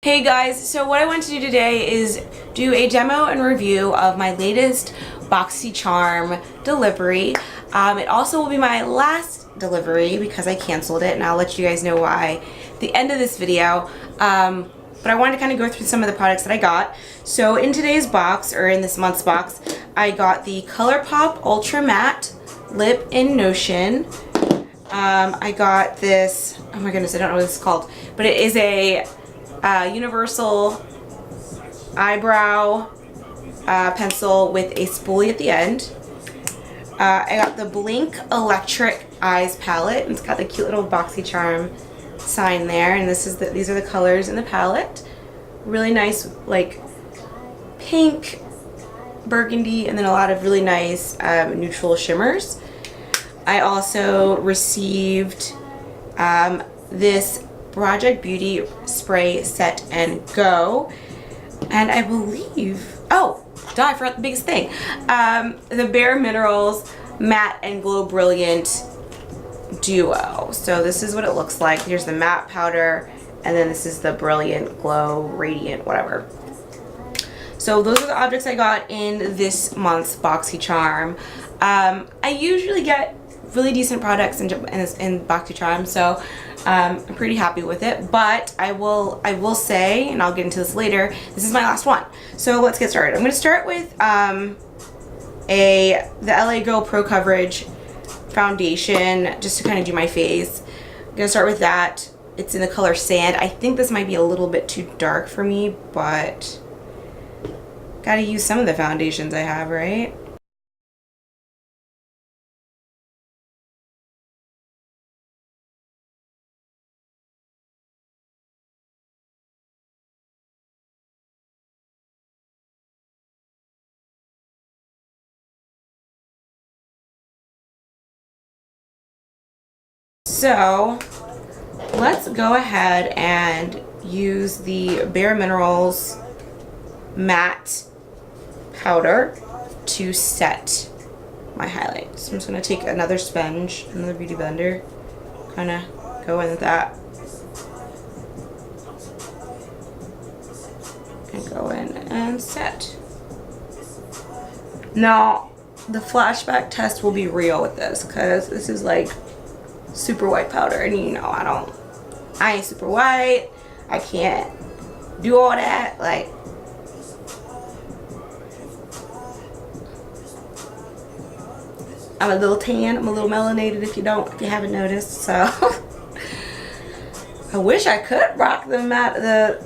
Hey guys, so what I want to do today is do a demo and review of my latest Boxycharm delivery. It also will be my last delivery because I canceled it, and I'll let you guys know why at the end of this video. But I wanted to kind of go through some of the products that I got. So in today's box, or in this month's box, I got the ColourPop Ultra Matte Lip in Notion. I got this, oh my goodness, I don't know what this is called, but it is a universal eyebrow pencil with a spoolie at the end. I got the Blink Electric Eyes palette. It's got the cute little Boxycharm sign there, and these are the colors in the palette. Really nice, like pink, burgundy, and then a lot of really nice neutral shimmers. I also received this Project Beauty Spray Set and Go, and I believe, oh, I forgot the biggest thing, the Bare Minerals Matte and Glow Brilliant Duo. So this is what it looks like. Here's the matte powder, and then this is the Brilliant Glow Radiant whatever. So those are the objects I got in this month's Boxycharm. I usually get really decent products in Boxycharm, so I'm pretty happy with it. But I will say, and I'll get into this later, this is my last one. So let's get started. I'm going to start with the LA Girl Pro Coverage foundation, just to kind of do my face. I'm going to start with that. It's in the color Sand. I think this might be a little bit too dark for me, but gotta use some of the foundations I have, right? So let's go ahead and use the Bare Minerals matte powder to set my highlight. So I'm just going to take another sponge, another beauty blender, kind of go in with that and go in and set. Now the flashback test will be real with this, because this is like super white powder, and you know I ain't super white. I can't do all that. Like, I'm a little tan, I'm a little melanated if you haven't noticed. So I wish I could rock the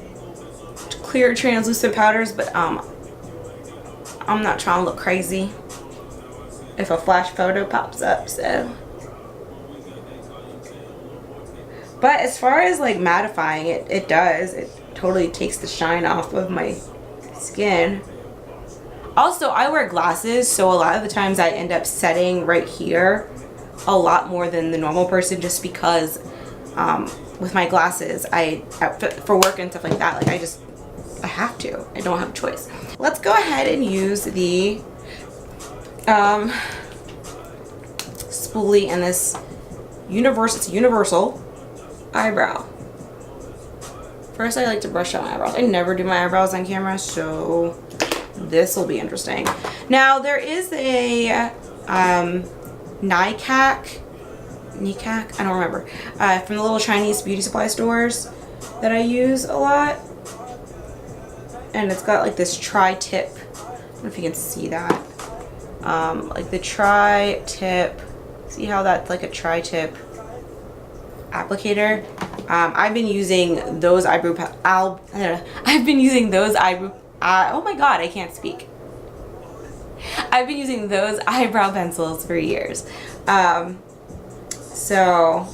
clear translucent powders, but I'm not trying to look crazy if a flash photo pops up. So, but as far as like mattifying, it does. It totally takes the shine off of my skin. Also, I wear glasses, so a lot of the times I end up setting right here a lot more than the normal person, just because with my glasses, for work and stuff like that, like I have to. I don't have a choice. Let's go ahead and use the spoolie and this universal eyebrow. First, I like to brush out my eyebrows. I never do my eyebrows on camera, so this will be interesting. Now there is a NICAC, I don't remember, from the little Chinese beauty supply stores that I use a lot, and it's got like this tri-tip. I don't know if you can see that, like the tri-tip. See how that's like a tri-tip applicator? I've been using those oh my god, I can't speak. I've been using those eyebrow pencils for years. So,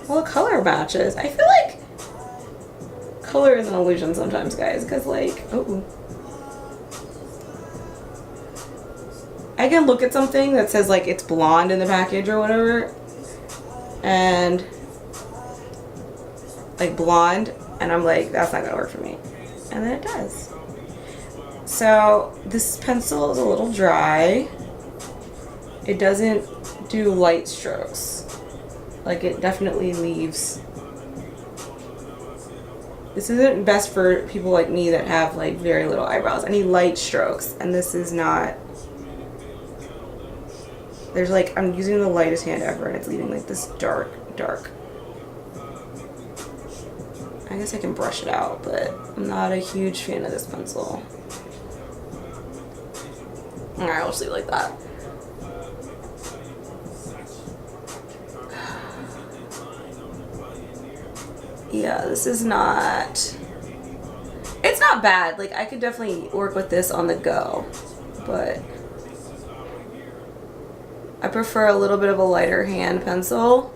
well, color matches. I feel like color is an illusion sometimes, guys, because like, I can look at something that says like it's blonde in the package or whatever, and like blonde, and I'm like, that's not gonna work for me, and then it does. So this pencil is a little dry. It doesn't do light strokes. Like, it definitely leaves This isn't best for people like me that have like very little eyebrows. I need light strokes, and this is not. There's like, I'm using the lightest hand ever, and it's leaving like this dark. I guess I can brush it out, but I'm not a huge fan of this pencil. Alright, I'll just leave it like that. Yeah, this is not... It's not bad. Like, I could definitely work with this on the go, but I prefer a little bit of a lighter hand pencil.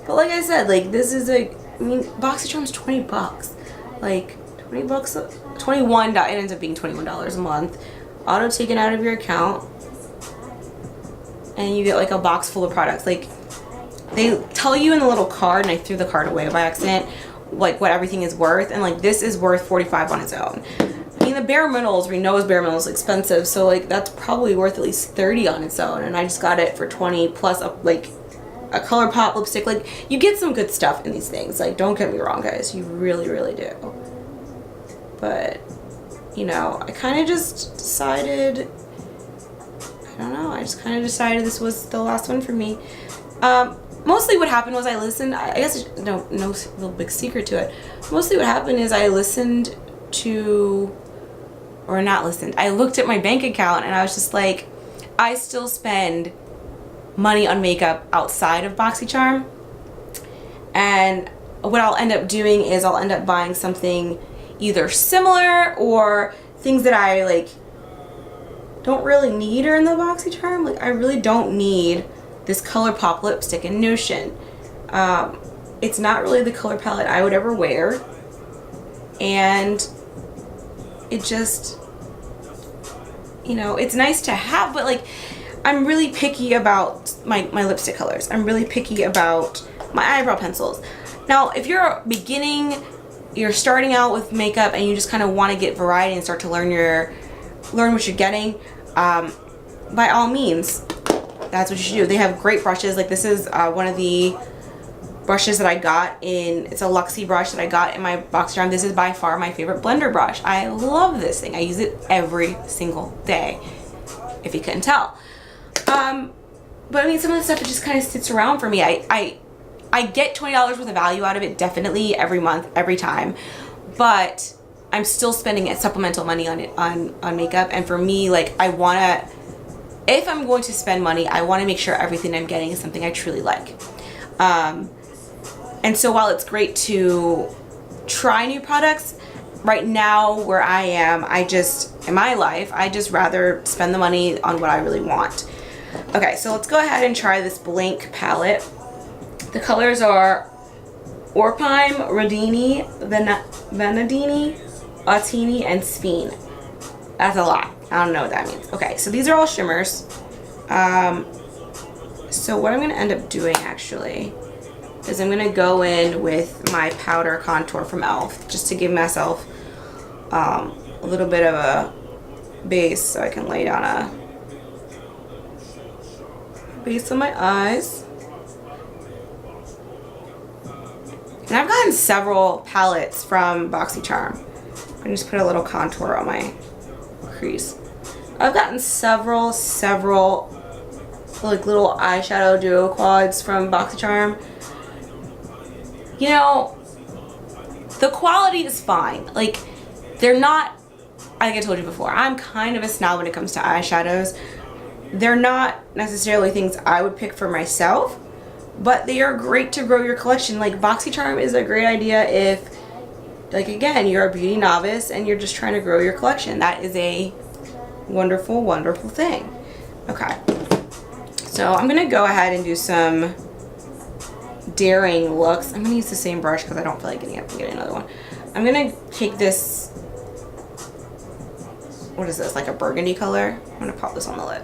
But like I said, like, this is a... I mean, Boxycharm's 20 bucks. Like, 20 bucks... 21... It ends up being $21 a month. Auto taken out of your account. And you get, like, a box full of products. Like, they tell you in the little card, and I threw the card away by accident, like, what everything is worth. And, like, this is worth $45 on its own. I mean, the bare minerals, we know is bare minerals expensive. So, like, that's probably worth at least $30 on its own. And I just got it for 20 plus, like... a ColourPop lipstick. Like, you get some good stuff in these things. Like, don't get me wrong, guys, you really, really do. But, you know, I kind of just decided, I don't know, I just kind of decided this was the last one for me. Mostly what happened was I listened, I guess no real big secret to it. Mostly what happened is I listened to, or not listened, I looked at my bank account and I was just like, I still spend money on makeup outside of Boxycharm, and what I'll end up doing is I'll end up buying something either similar or things that I like don't really need are in the Boxycharm. Like, I really don't need this ColourPop lipstick in Notion. It's not really the color palette I would ever wear, and it just, you know, it's nice to have, but like, I'm really picky about my lipstick colors. I'm really picky about my eyebrow pencils. Now, if you're beginning, you're starting out with makeup and you just kind of want to get variety and start to learn what you're getting, by all means, that's what you should do. They have great brushes. Like, this is one of the brushes that I got in, it's a Luxie brush that I got in my Boxycharm. This is by far my favorite blender brush. I love this thing. I use it every single day, if you couldn't tell. But I mean, some of the stuff, it just kind of sits around for me. I get $20 worth of value out of it, definitely, every month, every time, but I'm still spending supplemental money on it, on makeup. And for me, like, I want to, if I'm going to spend money, I want to make sure everything I'm getting is something I truly like. And so while it's great to try new products, right now where I am, in my life, I just rather spend the money on what I really want. Okay, so let's go ahead and try this blank palette. The colors are Orpime, Rodini, Vanadini, Autini, and Speen. That's a lot. I don't know what that means. Okay, so these are all shimmers. So what I'm going to end up doing, actually, is I'm going to go in with my powder contour from e.l.f. just to give myself a little bit of a base so I can lay down a base on my eyes. And I've gotten several palettes from Boxycharm. I'm going to just put a little contour on my crease. I've gotten several like little eyeshadow duo quads from Boxycharm. You know, the quality is fine. Like, they're not, like I told you before, I'm kind of a snob when it comes to eyeshadows. They're not necessarily things I would pick for myself, but they are great to grow your collection. Like, Boxycharm is a great idea if, like, again, you're a beauty novice and you're just trying to grow your collection. That is a wonderful, wonderful thing. Okay, so I'm gonna go ahead and do some daring looks. I'm gonna use the same brush because I don't feel like getting up and getting another one. I'm gonna take this, what is this, like a burgundy color? I'm gonna pop this on the lid.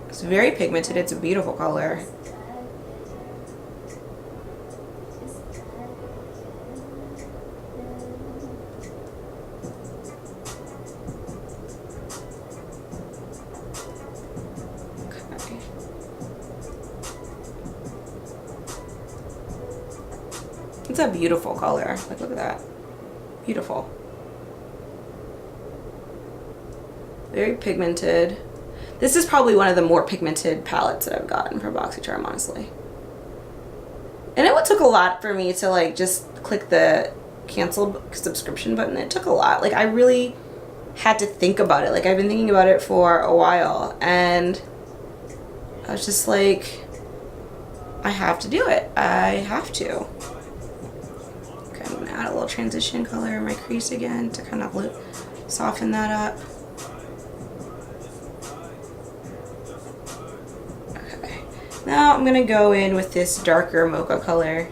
It's very pigmented. It's a beautiful color. Okay. It's a beautiful color. Like, look at that. Beautiful. Very pigmented. This is probably one of the more pigmented palettes that I've gotten from Boxycharm, honestly. And it took a lot for me to like just click the cancel subscription button. It took a lot. Like, I really had to think about it. Like, I've been thinking about it for a while, and I was just like, I have to do it. I have to. Okay, I'm gonna add a little transition color in my crease again to kind of soften that up. Okay, now I'm gonna go in with this darker mocha color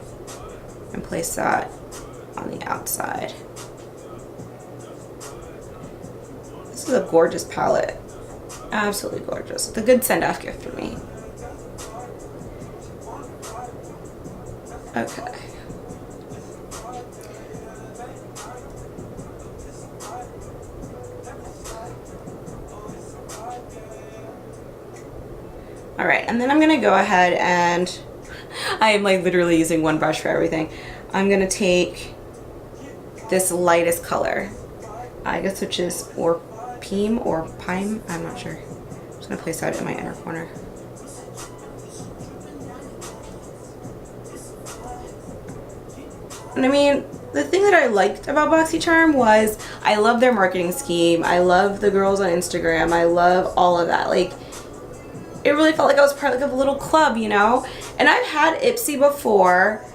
and place that on the outside. This is a gorgeous palette. Absolutely gorgeous. It's a good send-off gift for me. Okay. All right, and then I'm gonna go ahead and I am like literally using one brush for everything. I'm gonna take this lightest color, I guess, which is or Pime or Pime, I'm not sure. I'm just gonna place that in my inner corner. And I mean, the thing that I liked about Boxycharm was I love their marketing scheme. I love the girls on Instagram. I love all of that. Like, it really felt like I was part of like a little club, you know? And I've had Ipsy before,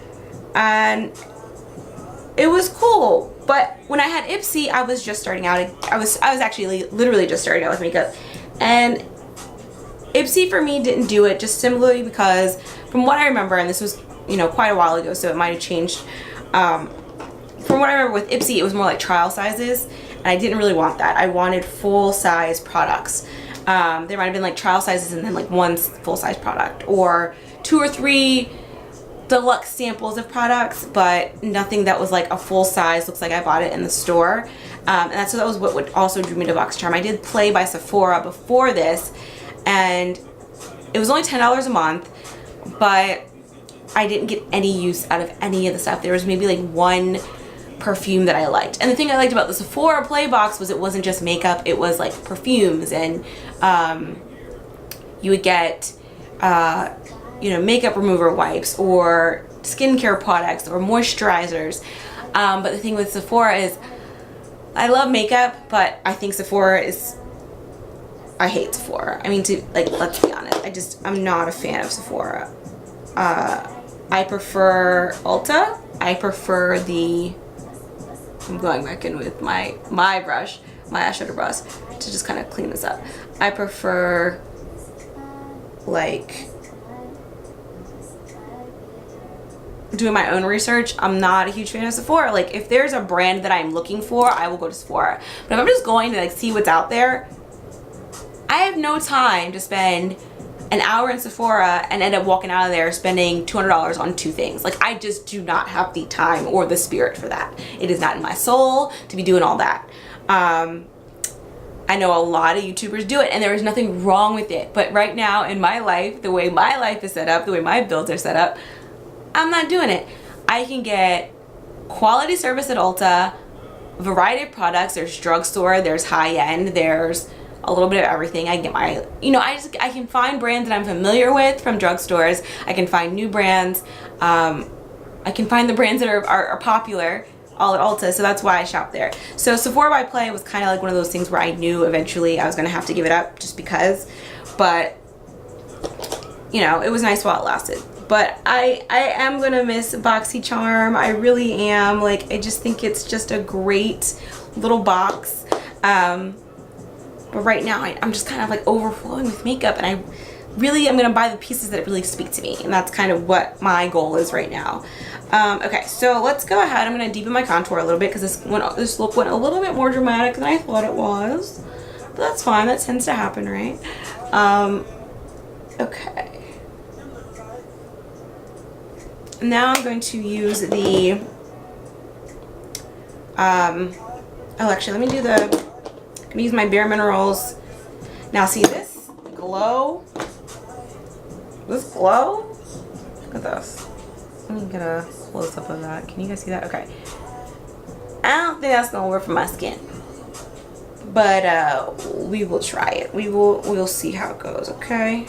and it was cool. But when I had Ipsy, I was just starting out. I was actually literally just starting out with makeup. And Ipsy for me didn't do it, just simply because from what I remember, and this was, you know, quite a while ago, so it might have changed. From what I remember with Ipsy, it was more like trial sizes, and I didn't really want that. I wanted full-size products. There might have been like trial sizes and then like one full-size product, or 2 or 3 deluxe samples of products, but nothing that was like a full size, looks like I bought it in the store. And so that was what would also drew me to Boxycharm. I did Play by Sephora before this, and it was only $10 a month, but I didn't get any use out of any of the stuff. There was maybe like one perfume that I liked. And the thing I liked about the Sephora Play box was it wasn't just makeup, it was like perfumes, and you would get you know, makeup remover wipes or skincare products or moisturizers. But the thing with Sephora is I love makeup, but I think Sephora is, I hate Sephora. I mean, let's be honest, I'm not a fan of Sephora. I prefer Ulta. I prefer I'm going back in with my brush, my eyeshadow brush, to just kind of clean this up. I prefer like doing my own research. I'm not a huge fan of Sephora. Like, if there's a brand that I'm looking for, I will go to Sephora. But if I'm just going to like see what's out there, I have no time to spend an hour in Sephora and end up walking out of there spending $200 on 2 things. Like, I just do not have the time or the spirit for that. It is not in my soul to be doing all that. I know a lot of YouTubers do it, and there is nothing wrong with it. But right now in my life, the way my life is set up, the way my bills are set up, I'm not doing it. I can get quality service at Ulta, variety of products. There's drugstore, there's high-end, there's a little bit of everything. I get my, you know, I can find brands that I'm familiar with from drugstores. I can find new brands. I can find the brands that are popular all at Ulta, so that's why I shop there. So Sephora by Play was kind of like one of those things where I knew eventually I was going to have to give it up just because, but you know, it was nice while it lasted. But I am going to miss Boxycharm. I really am. Like, I just think it's just a great little box. But right now I'm just kind of like overflowing with makeup, and I really am going to buy the pieces that really speak to me, and that's kind of what my goal is right now. Okay, so let's go ahead. I'm going to deepen my contour a little bit because this look went a little bit more dramatic than I thought it was. But that's fine. That tends to happen, right? Okay. Now I'm going to use the, oh, actually, let me do I'm going to use my Bare Minerals. Now, see this glow? This glow? Look at this. Let me get a close up of that. Can you guys see that? Okay. I don't think that's gonna work for my skin, but we will try it. We'll see how it goes. Okay.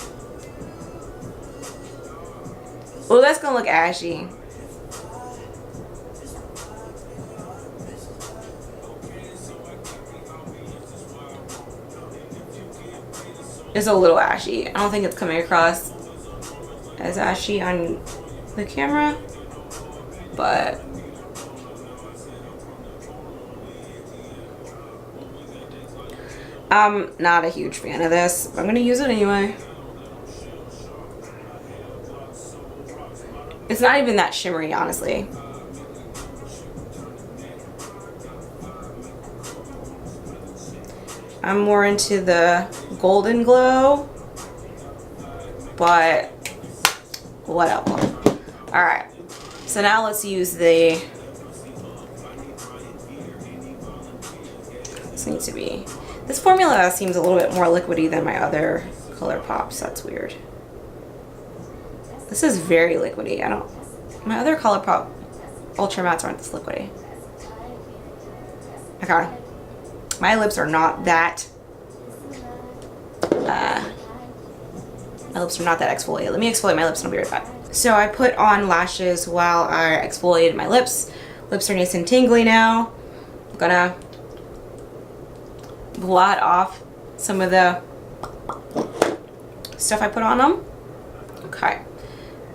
Well, that's gonna look ashy. It's a little ashy. I don't think it's coming across as ashy on the camera, but I'm not a huge fan of this. I'm gonna use it anyway. It's not even that shimmery, honestly. I'm more into the golden glow, but whatever. All right, so now let's use the, this needs to be, this formula seems a little bit more liquidy than my other ColourPops. That's weird. This is very liquidy. My other ColourPop Ultra Mattes aren't this liquidy. Okay. My lips are not that, my lips are not that exfoliated. Let me exfoliate my lips and I'll be right back. So I put on lashes while I exfoliated my lips. Lips are nice and tingly now. I'm gonna blot off some of the stuff I put on them. Okay.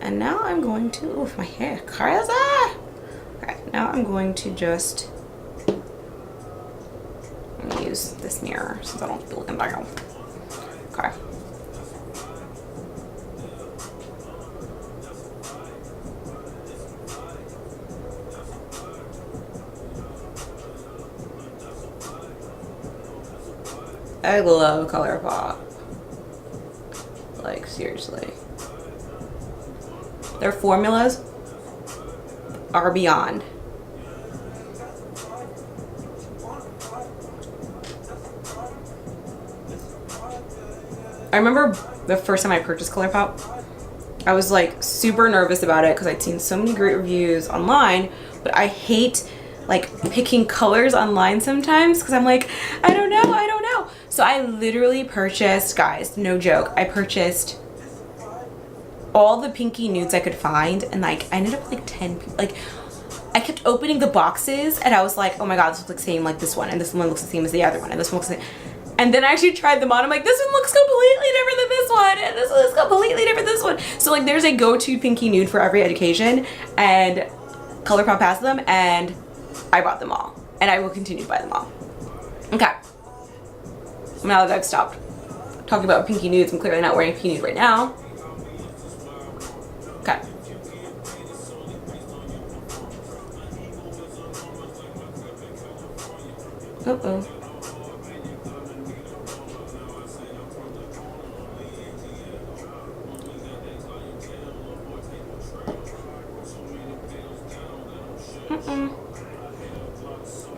And now I'm going to, oof, my hair, crazy. Okay, now I'm going to just, I'm gonna use this mirror since I don't feel like I'm down. Okay. I love ColourPop. Like, seriously. Their formulas are beyond. I remember the first time I purchased ColourPop, I was like super nervous about it because I'd seen so many great reviews online, but I hate like picking colors online sometimes because I'm like, I don't know. So I literally purchased, guys, no joke, I purchased all the pinky nudes I could find, and like I ended up with like 10, like I kept opening the boxes and I was like, oh my god, this looks the same like this one, and this one looks the same as the other one, and this one looks the same. And then I actually tried them on. I'm like, this one looks completely different than this one, and this one is completely different than this one. So like there's a go-to pinky nude for every occasion, and ColourPop has them, and I bought them all, and I will continue to buy them all. Okay. Now that I've stopped talking about pinky nudes, I'm clearly not wearing a pinky nude right now. Okay. Uh-oh.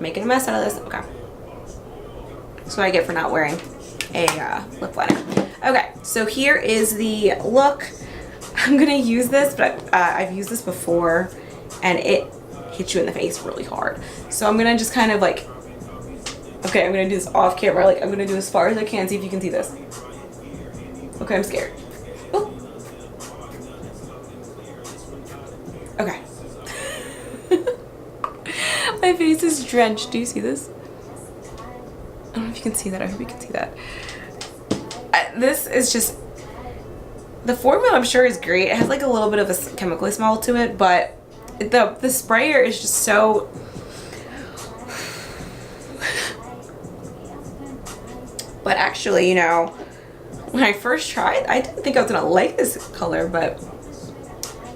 Making a mess out of this. Okay. That's what I get for not wearing a lip liner. Okay, so here is the look. I'm gonna use this, but I've used this before and it hits you in the face really hard. So I'm gonna just kind of like, okay, I'm gonna do this off camera. Like I'm gonna do as far as I can, see if you can see this. Okay, I'm scared. Ooh. Okay. My face is drenched. Do you see this? I don't know if you can see that. I hope you can see that. This is just, the formula I'm sure is great. It has like a little bit of a chemically smell to it, but the sprayer is just so, but actually, you know, when I first tried, I didn't think I was gonna like this color, but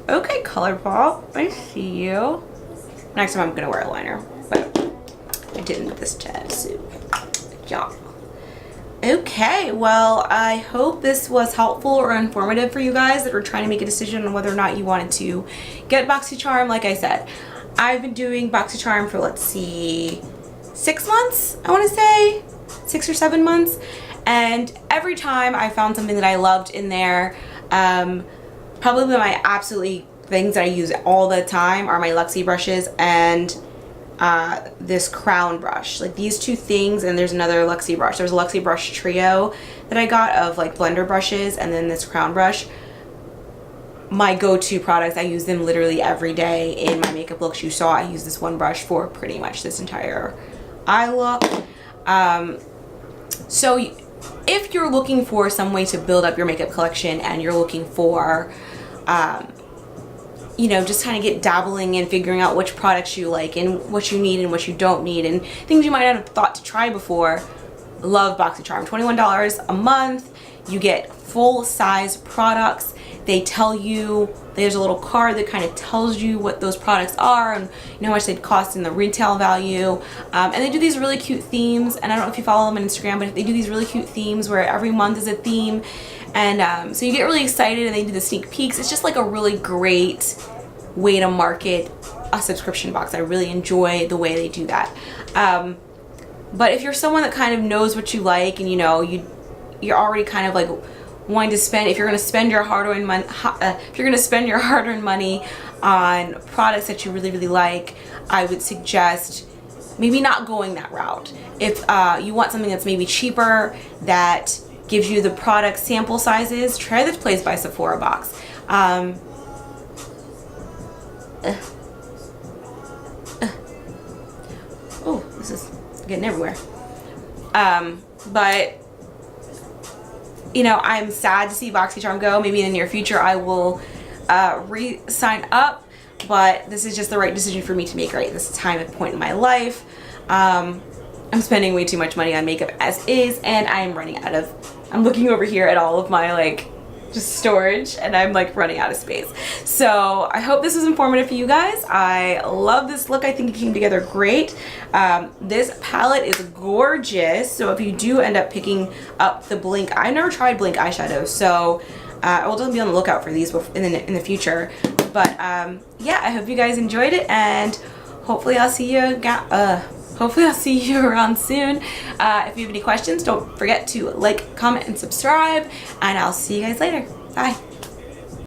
okay, ColourPop, I see you. Next time I'm gonna wear a liner, but I didn't this time, so yeah. Okay, well, I hope this was helpful or informative for you guys that are trying to make a decision on whether or not you wanted to get Boxycharm. Like I said, I've been doing Boxycharm for, let's see, 6 months, I want to say, 6 or 7 months, and every time I found something that I loved in there. Probably my absolutely things that I use all the time are my Luxie brushes and this crown brush. Like these two things, and there's another Luxie brush. There's a Luxie brush trio that I got of like blender brushes, and then this crown brush. My go-to products, I use them literally every day in my makeup looks. You saw I use this one brush for pretty much this entire eye look. So if you're looking for some way to build up your makeup collection, and you're looking for you know, just kind of get dabbling in figuring out which products you like and what you need and what you don't need and things you might not have thought to try before, love Boxycharm. $21 a month. You get full-size products. They tell you, there's a little card that kind of tells you what those products are and you know how much they'd cost in the retail value. And they do these really cute themes, and I don't know if you follow them on Instagram, but they do these really cute themes where every month is a theme. And so you get really excited, and they do the sneak peeks. It's just like a really great way to market a subscription box. I really enjoy the way they do that. But if you're someone that kind of knows what you like, and you know, you're already kind of like wanting to spend, if you're going to spend your hard-earned money, on products that you really, really like, I would suggest maybe not going that route. If you want something that's maybe cheaper, that gives you the product sample sizes, try this Place by Sephora box. Oh, this is getting everywhere. But you know, I'm sad to see Boxycharm go. Maybe in the near future I will re-sign up, but this is just the right decision for me to make right this time and point in my life. I'm spending way too much money on makeup as is, and I'm running out of, I'm looking over here at all of my like just storage, and I'm like running out of space. So I hope this was informative for you guys. I love this look. I think it came together great. This palette is gorgeous. So if you do end up picking up the Blink, I've never tried Blink eyeshadow, so I will definitely be on the lookout for these in the future. But yeah, I hope you guys enjoyed it, and hopefully I'll see you around soon. If you have any questions, don't forget to like, comment, and subscribe, and I'll see you guys later. Bye.